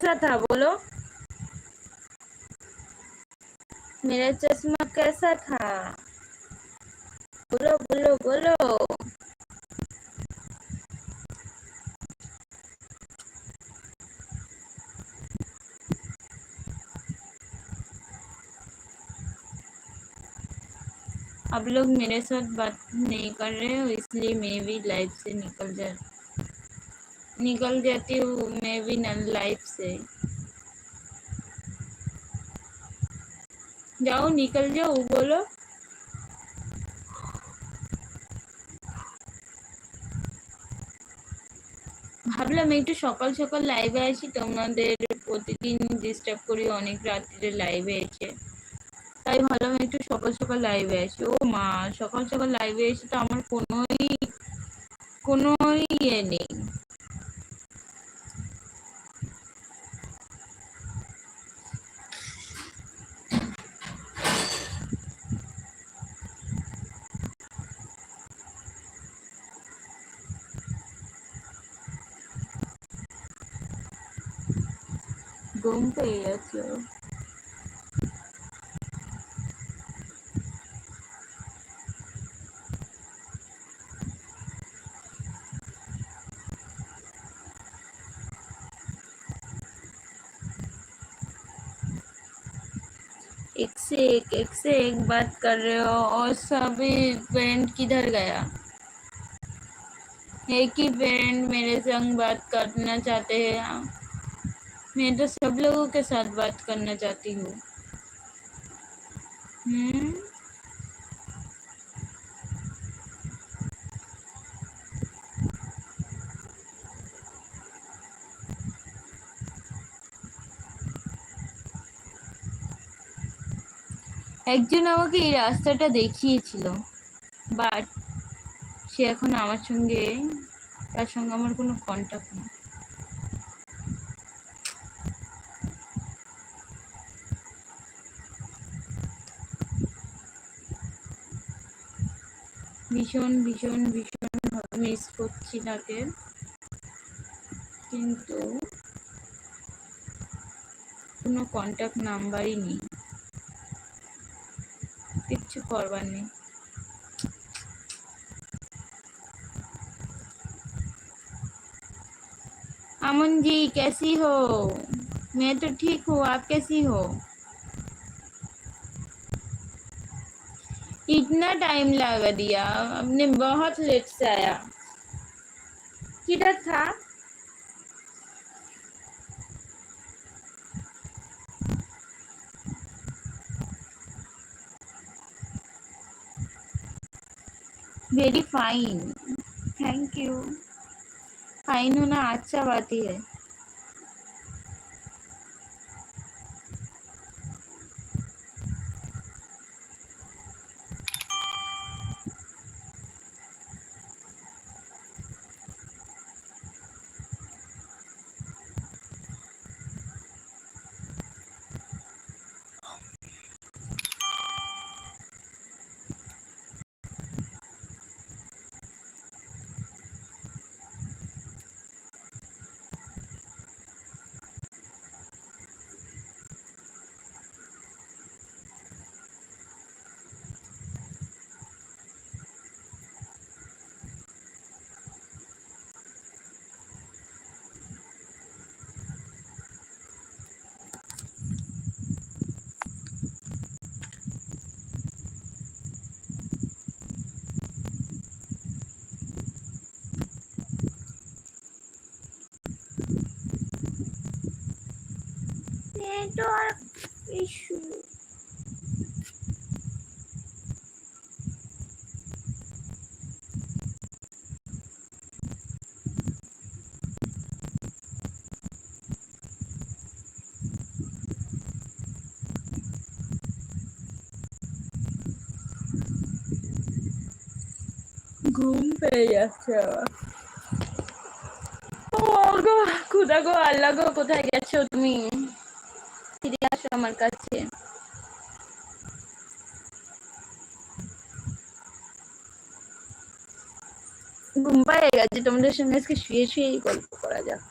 कैसा था बोलो, मेरा चश्मा कैसा था, बोलो बोलो बोलो। आप लोग मेरे साथ बात नहीं कर रहे हो, इसलिए मैं भी लाइव से निकल जाती हूँ मैं भी ना लाइव से। जाओ निकल जाओ बोलो। ভাবলাম একটু সকাল সকাল লাইভে আসি, তোমাদের প্রতিদিন ডিস্টার্ব করি অনেক রাত্রে লাইভে এসে, তাই ভাবলাম একটু সকাল সকাল লাইভে আসি। ও মা, সকাল সকাল লাইভে এসে তো আমার কোনো ইয়ে নেই। ঘুম পেয়ে গেছে। एक से एक बात कर रहे हो और सभी पेरेंट किधर गया। एक ही पेरेंट मेरे संग बात करना चाहते हैं, मैं तो सब लोगों के साथ बात करना चाहती हूँ। একজন আমাকে এই রাস্তাটা দেখিয়েছিল, বাট সে এখন তার সঙ্গে আমার কোনো কন্টাক্ট নেই। ভীষণ ভীষণ ভীষণ মিস করছি তাকে, কিন্তু কোনো কন্টাক্ট নাম্বারই নেই, কিচ্ছু করবার নেই। अमन जी कैसी हो। मैं तो ठीक हूँ, आप कैसी हो। इतना टाइम लगा दिया आपने, बहुत लेट से आया। किधर था। Very fine, thank you. Fine होना अच्छा बात ही है। Network issue. ঘুম পেয়ে যাচ্ছে আবার। ও গো, খুদা গো, আল্লাহ গো, কোথায় গেছো তুমি, ফিরে আসো আমার কাছে। ঘুম পেয়ে গেছে, তোমাদের সঙ্গে আজকে শুয়ে শুয়েই গল্প করা যাক।